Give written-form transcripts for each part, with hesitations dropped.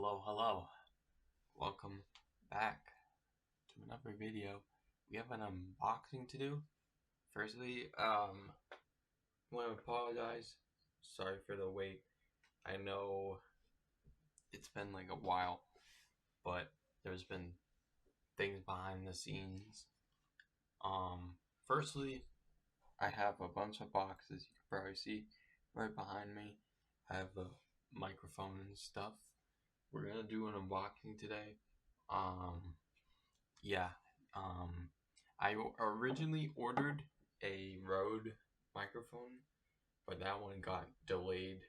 Hello. Welcome back to another video. We have an unboxing to do. Firstly, I want to apologize. Sorry for the wait. I know it's been like a while, but there's been things behind the scenes. Firstly, I have a bunch of boxes you can probably see right behind me. I have the microphone and stuff. We're gonna do an unboxing today. Yeah. I originally ordered a Rode microphone, but that one got delayed.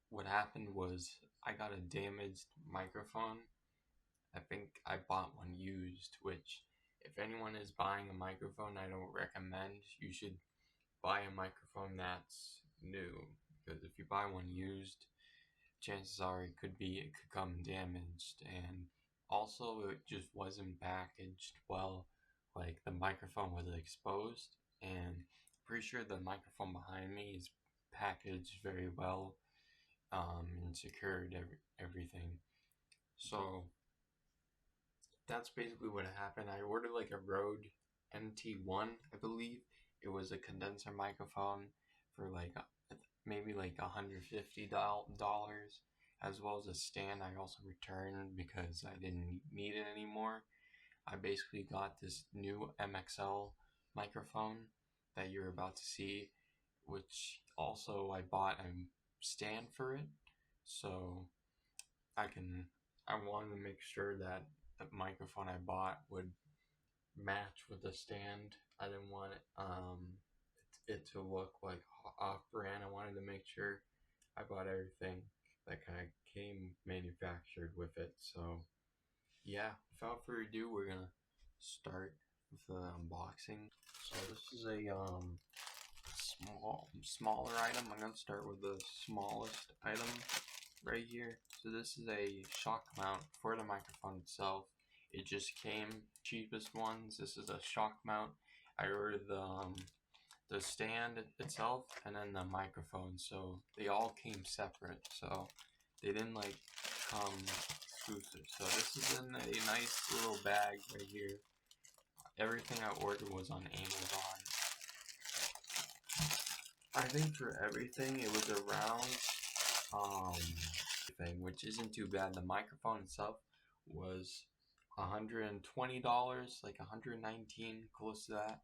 What happened was I got a damaged microphone. I think I bought one used, which if anyone is buying a microphone, I don't recommend. You should buy a microphone that's new, because if you buy one used, chances are it could come damaged, and also it just wasn't packaged well. Like the microphone was exposed, and pretty sure the microphone behind me is packaged very well, and secured everything. So that's basically what happened. I ordered like a Rode NT1, I believe. It was a condenser microphone for like maybe like $150, as well as a stand I also returned because I didn't need it anymore. I basically got this new MXL microphone that you're about to see, which also I bought a stand for it. So I wanted to make sure that the microphone I bought would match with the stand. I didn't want it to look like off-brand. I wanted to make sure I bought everything that kind of came manufactured with it. So yeah, without further ado, we're gonna start with the unboxing. So this is a smaller item. I'm gonna start with the smallest item right here. So this is a shock mount for the microphone itself. It just came cheapest ones. This is a shock mount. I ordered the stand itself and then the microphone, so they all came separate, so they didn't like come exclusive. So this is in a nice little bag right here. Everything I ordered was on Amazon. I think for everything it was around which isn't too bad. The microphone itself was $120, like $119, close to that.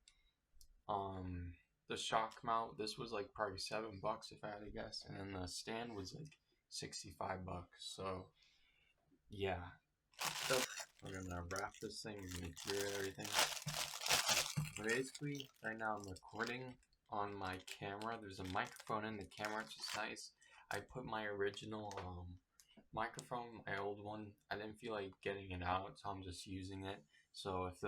The shock mount, this was like probably $7 if I had to guess, and then the stand was like $65. So yeah, we're gonna wrap this thing. We're gonna clear everything. Basically, right now I'm recording on my camera. There's a microphone in the camera, which is nice. I put my original microphone, my old one, I didn't feel like getting it out, so I'm just using it. So if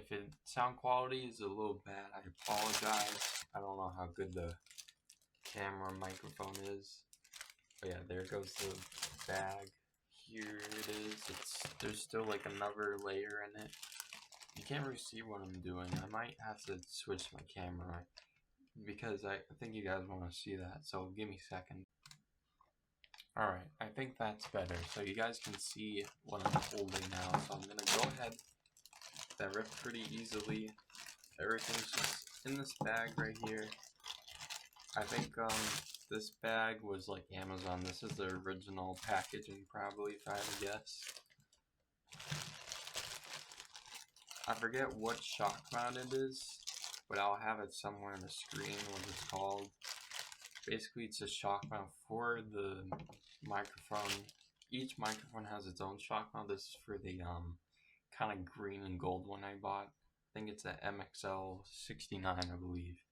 the sound quality is a little bad, I apologize. I don't know how good the camera microphone is. But yeah, there goes the bag. Here it is. There's still like another layer in it. You can't really see what I'm doing. I might have to switch my camera because I think you guys want to see that. So give me a second. Alright, I think that's better. So you guys can see what I'm holding now. So I'm going to go ahead. That ripped pretty easily. Everything's just in this bag right here. I think this bag was like Amazon. This is the original packaging probably, if I had to guess. I forget what shock mount it is, but I'll have it somewhere on the screen what it's called. Basically, it's a shock mount for the microphone. Each microphone has its own shock mount. This is for the kind of green and gold one I bought. I think it's a MXL 69, I believe.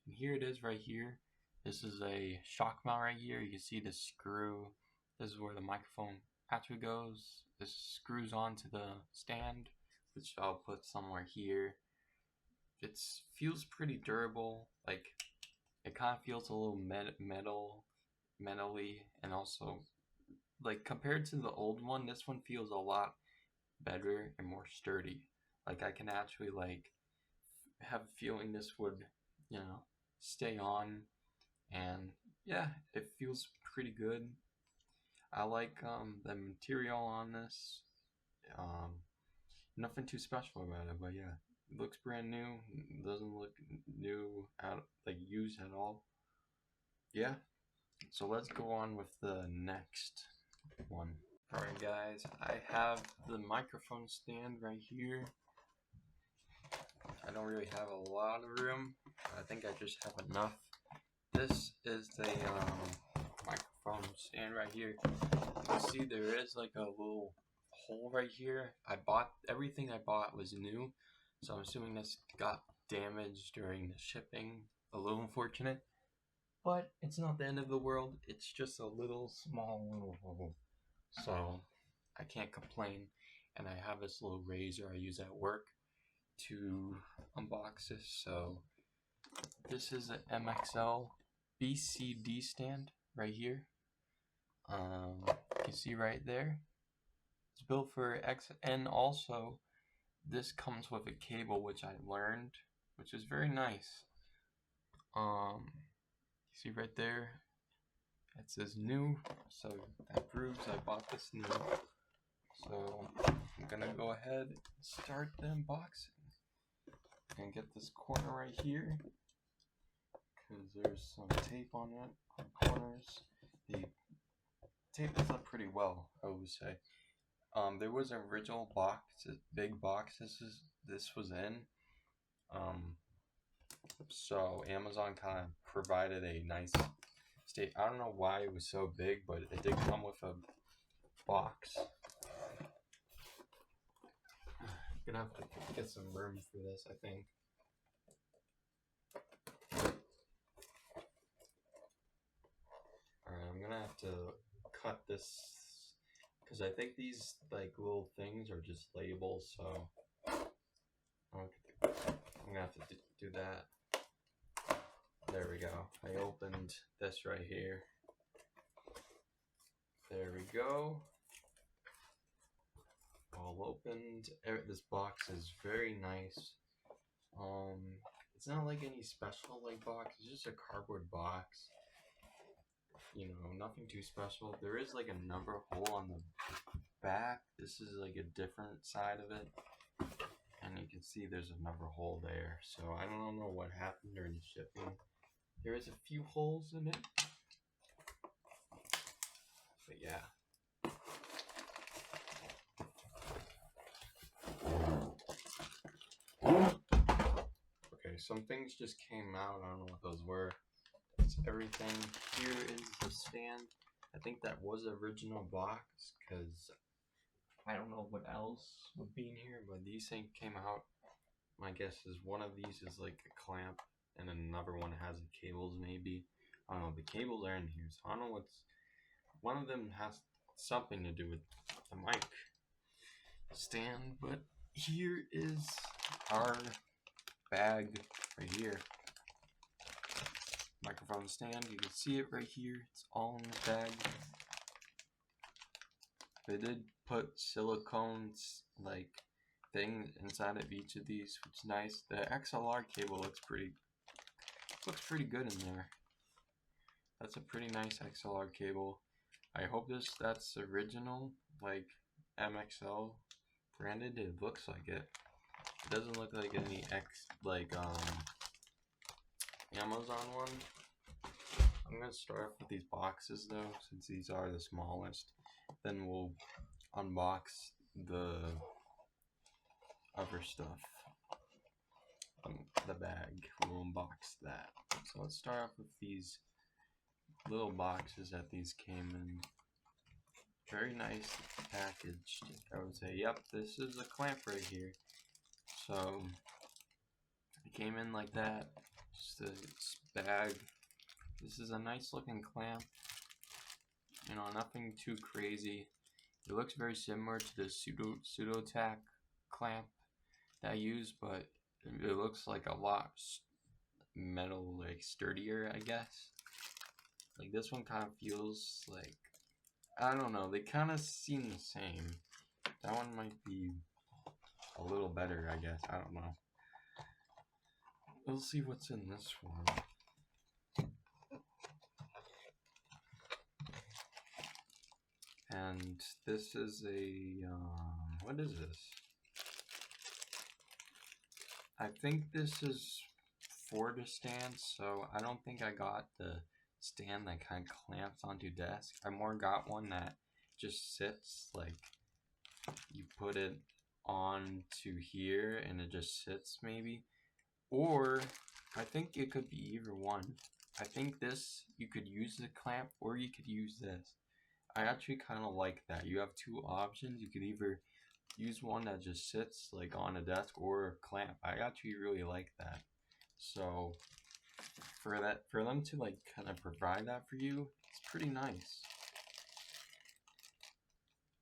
And here it is right here. This is a shock mount right here. You can see the screw. This is where the microphone actually goes. This screws onto the stand, which I'll put somewhere here. It feels pretty durable. Like, it kind of feels a little metally, and also like compared to the old one, this one feels a lot better and more sturdy. Like I can actually like have a feeling this would, stay on, and yeah, it feels pretty good. I like the material on this. Nothing too special about it, but yeah, it looks brand new. It doesn't look new like used at all. Yeah. So let's go on with the next one. Alright guys, I have the microphone stand right here. I don't really have a lot of room. I think I just have enough. This is the microphone stand right here. You can see there is like a little hole right here. Everything I bought was new, so I'm assuming this got damaged during the shipping. A little unfortunate, but it's not the end of the world. It's just a little small hole, so I can't complain. And I have this little razor I use at work to unbox this. So this is an MXL BCD stand right here. You can see right there. It's built for X, and also this comes with a cable, which I learned, which is very nice. You see right there, it says new, so that proves I bought this new. So I'm gonna go ahead and start the unboxing and get this corner right here, because there's some tape on it on the corners. The tape is up pretty well, I would say. There was an original box, a big box this was in. So Amazon kind of provided a nice state. I don't know why it was so big, but it did come with a box. I'm gonna have to get some room for this, I think. Alright, I'm gonna have to cut this, because I think these like little things are just labels, so I'm gonna have to do that. There we go. I opened this right here. There we go. All opened. This box is very nice. It's not like any special like box. It's just a cardboard box. You know, nothing too special. There is like a number hole on the back. This is like a different side of it. And you can see there's a number hole there. So I don't know what happened during the shipping. There is a few holes in it. But yeah. Okay, some things just came out. I don't know what those were. That's everything. Here is the stand. I think that was the original box, because I don't know what else would be in here, but these things came out. My guess is one of these is like a clamp, and another one has the cables maybe. I don't know, the cables are in here, so I don't know what's... One of them has something to do with the mic stand, but here is our bag right here. Microphone stand, you can see it right here. It's all in the bag. They did put silicone like thing inside of each of these, which is nice. The XLR cable looks pretty good in there. That's a pretty nice XLR cable. I hope that's original, like MXL branded. It looks like it. It doesn't look like any Amazon one. I'm gonna start off with these boxes though, since these are the smallest. Then we'll unbox the other stuff. The bag, we'll unbox that. So let's start off with these little boxes that these came in. Very nice packaged, I would say. Yep, this is a clamp right here. So it came in like that. Just a bag. This is a nice looking clamp. You know, nothing too crazy. It looks very similar to the pseudo-tack clamp that I use, but it looks like a lot metal, like sturdier, I guess. Like this one kind of feels like, I don't know, they kind of seem the same. That one might be a little better, I guess. I don't know. We'll see what's in this one. And this is a, what is this? I think this is for the stand, so I don't think I got the stand that kind of clamps onto desk. I more got one that just sits, like you put it onto here and it just sits maybe. Or I think it could be either one. I think this, you could use the clamp or you could use this. I actually kind of like that. You have two options. You could either use one that just sits like on a desk or a clamp. I actually really like that. So for them to like kind of provide that for you, it's pretty nice.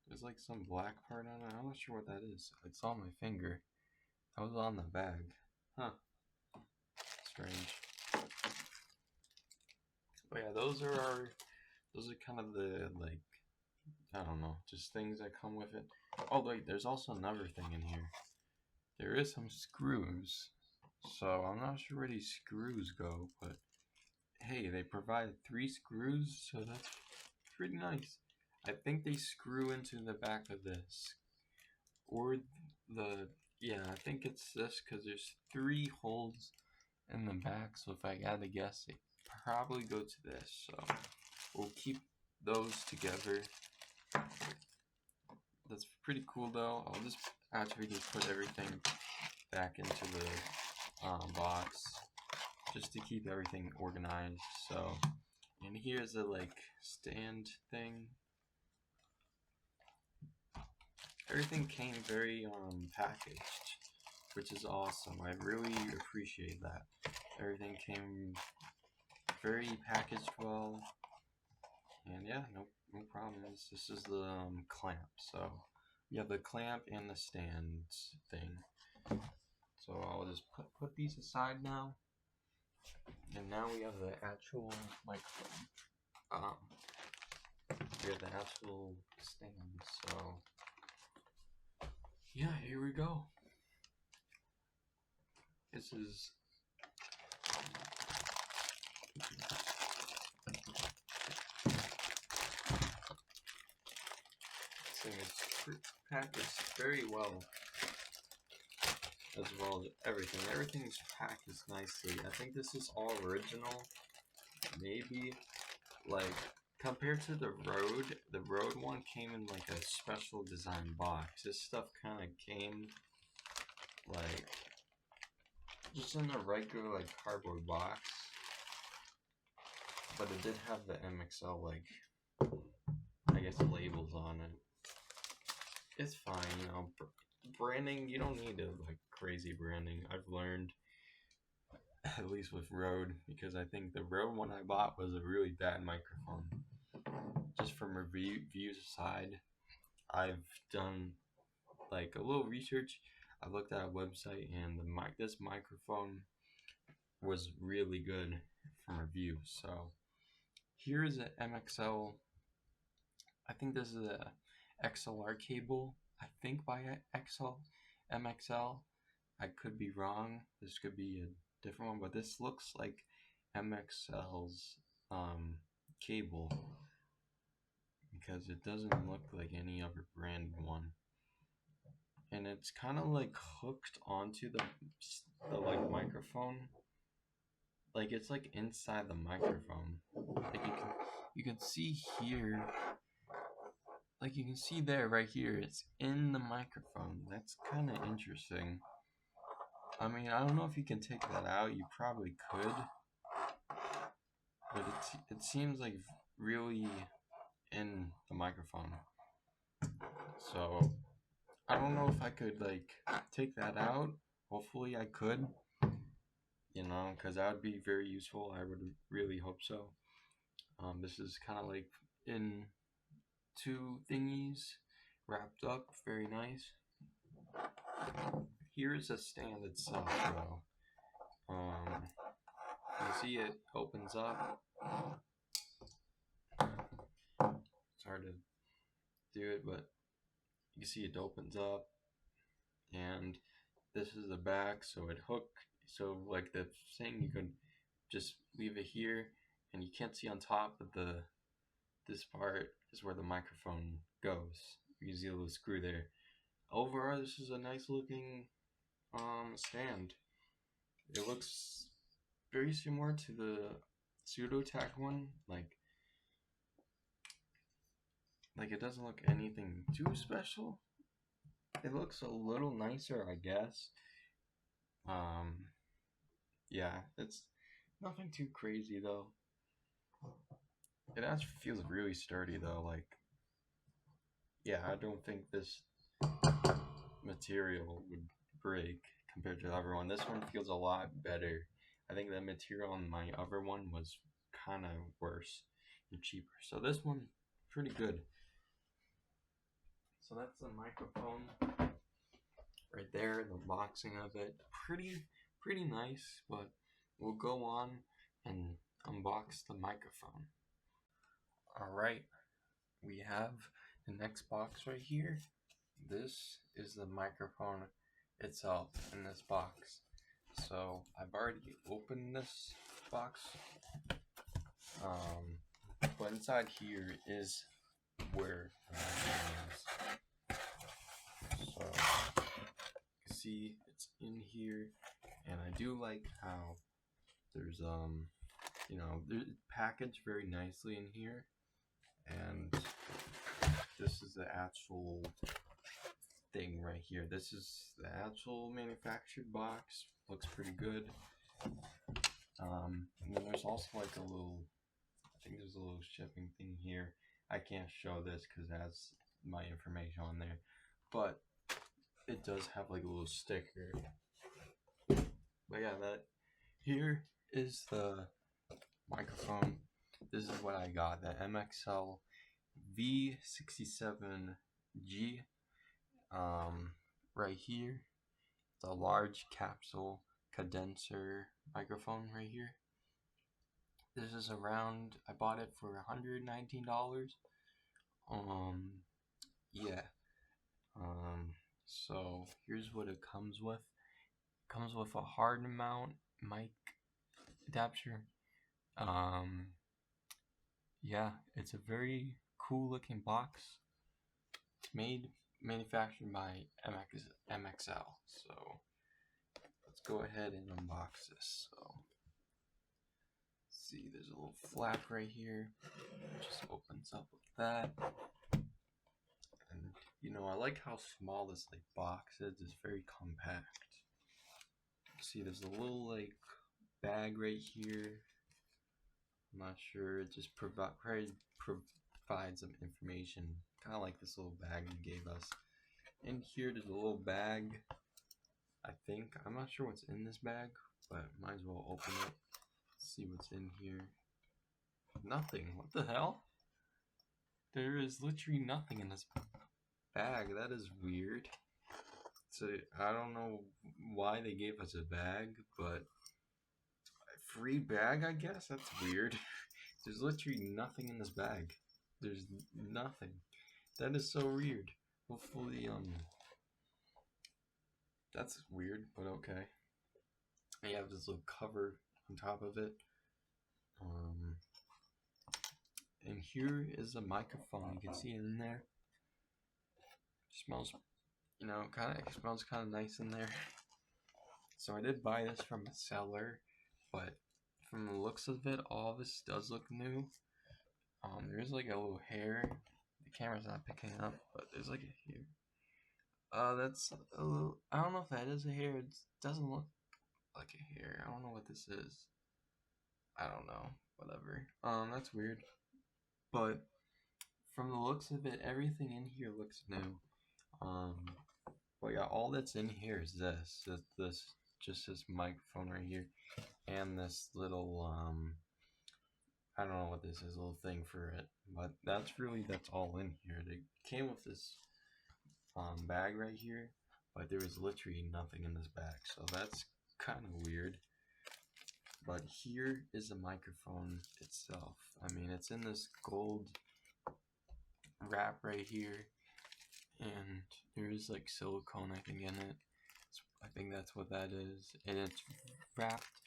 There's like some black part on it. I'm not sure what that is. It's on my finger. That was on the bag. Huh. Strange. But yeah, those are kind of the, like, I don't know, just things that come with it. Oh wait, there's also another thing in here. There is some screws. So I'm not sure where these screws go, but hey, they provide 3 screws, so that's pretty nice. I think they screw into the back of this. Or the, yeah, I think it's this, because there's 3 holes in the back, so if I had to guess, it probably go to this. So we'll keep those together. That's pretty cool though. I'll just actually just put everything back into the box just to keep everything organized. So, and here's a like stand thing. Everything came very packaged, which is awesome. I really appreciate that. Everything came very packaged well, and yeah, no problems. This is the clamp. So we have the clamp and the stand thing. So I'll just put these aside now. And now we have the actual microphone. We have the actual stand. So yeah, here we go. This is thing is packaged very well. As well as everything. Everything's packaged nicely. I think this is all original. Maybe, like, compared to the Rode one came in like a special design box. This stuff kind of came like just in a regular like cardboard box. But it did have the MXL, like, I guess, labels on it. It's fine, you know. Branding, you don't need to like crazy branding. I've learned, at least with Rode, because I think the Rode one I bought was a really bad microphone. Just from reviews aside, I've done like a little research. I looked at a website, and this microphone was really good from reviews. So here's an MXL. I think this is a XLR cable. I think by MXL. I could be wrong. This could be a different one, but this looks like MXL's cable, because it doesn't look like any other brand one. And it's kind of like hooked onto the like microphone. Like it's like inside the microphone. Like you can see here. Like you can see there, right here, it's in the microphone. That's kind of interesting. I mean, I don't know if you can take that out. You probably could. But it seems like really in the microphone. So, I don't know if I could, like, take that out. Hopefully I could. You know, because that would be very useful. I would really hope so. This is kind of like in 2 thingies wrapped up. Very nice. Here's a stand itself, though. You see it opens up. It's hard to do it, but you see it opens up, and this is the back, so it hooked. So like the thing, you could just leave it here, and you can't see on top of the this part is where the microphone goes. You can see a little screw there. Overall, this is a nice looking stand. It looks very similar to the pseudo-tack one. Like it doesn't look anything too special. It looks a little nicer, I guess. Yeah, it's nothing too crazy though. It actually feels really sturdy though. Like, yeah, I don't think this material would break compared to the other one. This one feels a lot better. I think the material on my other one was kind of worse and cheaper. So this one, pretty good. So that's the microphone right there, the boxing of it. Pretty nice, but we'll go on and unbox the microphone. Alright, we have the next box right here. This is the microphone itself in this box. So I've already opened this box, but inside here is where the microphone is. So you can see it's in here, and I do like how there's there's packaged very nicely in here, and this is the actual thing right here. This is the actual manufactured box. Looks pretty good. And then there's also like a little, I think there's a little shipping thing here. I can't show this because it has my information on there, but it does have like a little sticker. But yeah, that here is the microphone. This is what I got, the MXL B67G. Right here, the large capsule condenser microphone right here. This is around, I bought it for $119. Yeah. So here's what it comes with. It comes with a hard mount mic adapter. Yeah, it's a very cool looking box. It's manufactured by MXL. So let's go ahead and unbox this. So see, there's a little flap right here. It just opens up with that. And I like how small this box is. It's very compact. You can see there's a little bag right here. I'm not sure. It just provides some information, kind of like this little bag you gave us. In here, there's a little bag. I think I'm not sure what's in this bag, but might as well open it. See what's in here. Nothing. What the hell? There is literally nothing in this bag. That is weird. So I don't know why they gave us a bag, but a free bag, I guess. That's weird. There's literally nothing in this bag. There's nothing. That is so weird. Hopefully, that's weird, but okay. You have this little cover on top of it. And here is a microphone. You can see it in there. It smells, it smells kind of nice in there. So I did buy this from a seller, but from the looks of it, all this does look new. There's like a little hair. The camera's not picking up, but there's like a hair. That's a little, I don't know if that is a hair. It doesn't look like a hair. I don't know what this is. I don't know. Whatever. That's weird. But from the looks of it, everything in here looks new. But yeah, all that's in here is this microphone right here, and this little I don't know what this is, a little thing for it. But that's all in here. They came with this bag right here, but there was literally nothing in this bag, so that's kind of weird. But here is the microphone itself. I mean, it's in this gold wrap right here, and there's like silicone, I think, in it. I think that's what that is, and it's wrapped.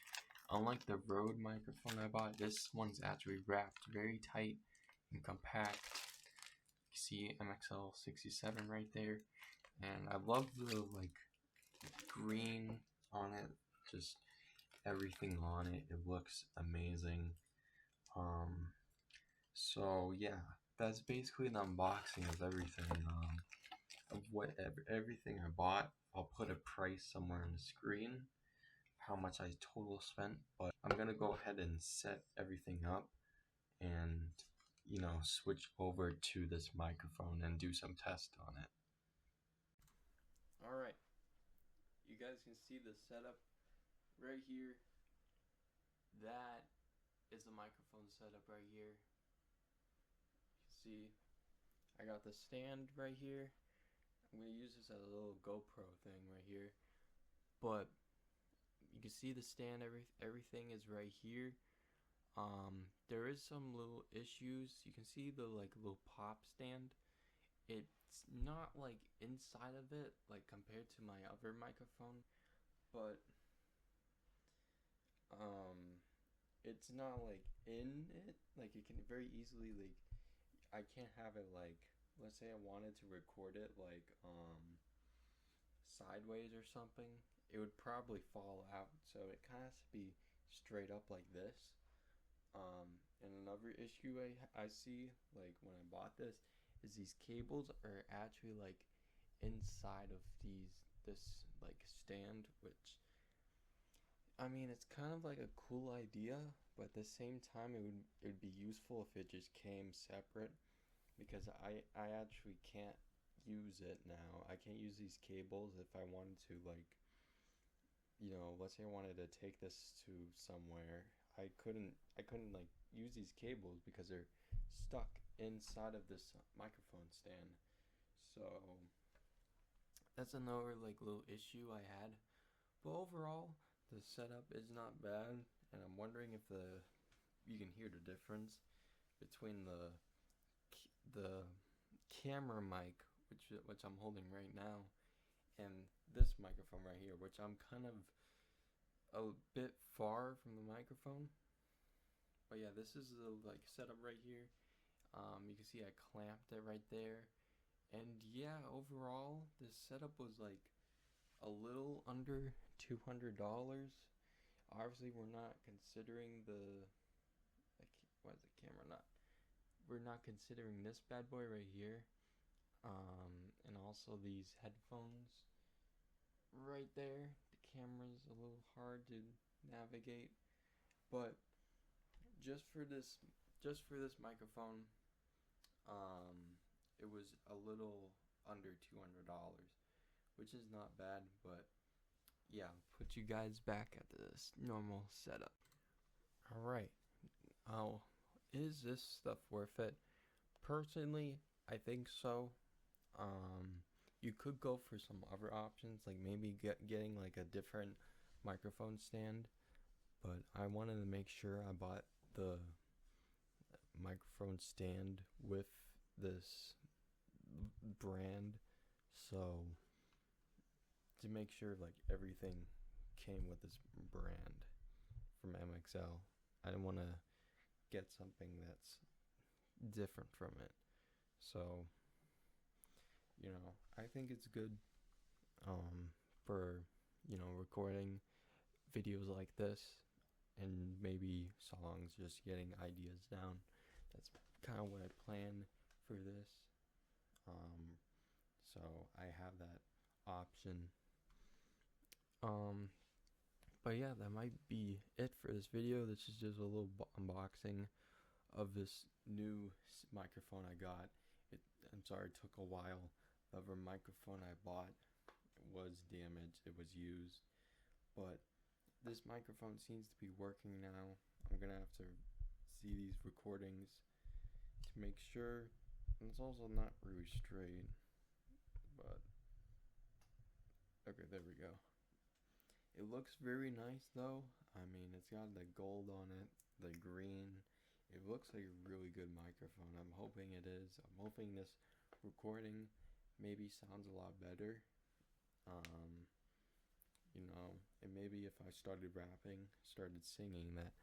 Unlike the Rode microphone I bought, this one's actually wrapped very tight and compact. You see MXL 67 right there, and I love the like green on it, just everything on it. It looks amazing. So yeah, that's basically the unboxing of everything. Of everything I bought. I'll put a price somewhere on the screen, how much I total spent, but I'm gonna go ahead and set everything up and switch over to this microphone and do some tests on it. Alright, you guys can see the setup right here. That is the microphone setup right here. You can see I got the stand right here. I'm going to use this as a little GoPro thing right here. But you can see the stand, everything is right here. There is some little issues. You can see the like little pop stand. It's not like inside of it like compared to my other microphone, but it's not like in it. Like you can very easily like, I can't have it like, let's say I wanted to record it like sideways or something, it would probably fall out. So it kind of has to be straight up like this. And another issue I see like when I bought this is these cables are actually like inside of this like stand, which I mean it's kind of like a cool idea, but at the same time it would be useful if it just came separate, because I actually can't use it now. I can't use these cables if I wanted to like, let's say I wanted to take this to somewhere. I couldn't like use these cables because they're stuck inside of this microphone stand. So that's another like little issue I had. But overall, the setup is not bad, and I'm wondering if you can hear the difference between the camera mic, which I'm holding right now, and this microphone right here, which I'm kind of a bit far from the microphone. But yeah, this is the like setup right here. You can see I clamped it right there, and yeah, overall this setup was like a little under $200. Obviously, we're not considering why is the camera not? We're not considering this bad boy right here, and also these headphones right there. The camera's a little hard to navigate, but just for this microphone, it was a little under $200, which is not bad. But yeah, put you guys back at this normal setup. Alright, is this stuff worth it? Personally, I think so. You could go for some other options, like maybe getting like a different microphone stand, but I wanted to make sure I bought the microphone stand with this brand, so to make sure like everything came with this brand from MXL. I didn't want to get something that's different from it. So I think it's good for recording videos like this, and maybe songs, just getting ideas down. That's kind of what I plan for this. So I have that option. But yeah, that might be it for this video. This is just a little unboxing of this new microphone I got. I'm sorry it took a while. The other microphone I bought was damaged. It was used. But this microphone seems to be working now. I'm gonna have to see these recordings to make sure. And it's also not really straight, but okay, there we go. It looks very nice though. I mean, it's got the gold on it, the green. It looks like a really good microphone. I'm hoping it is. I'm hoping this recording maybe sounds a lot better. And maybe if I started rapping, started singing, that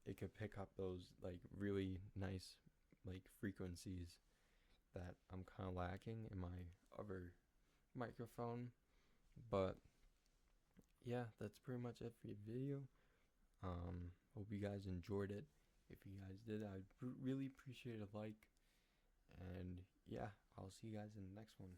it could pick up those like really nice like frequencies that I'm kind of lacking in my other microphone. But yeah, that's pretty much it for your video. Hope you guys enjoyed it. If you guys did, I'd really appreciate a like. And yeah, I'll see you guys in the next one.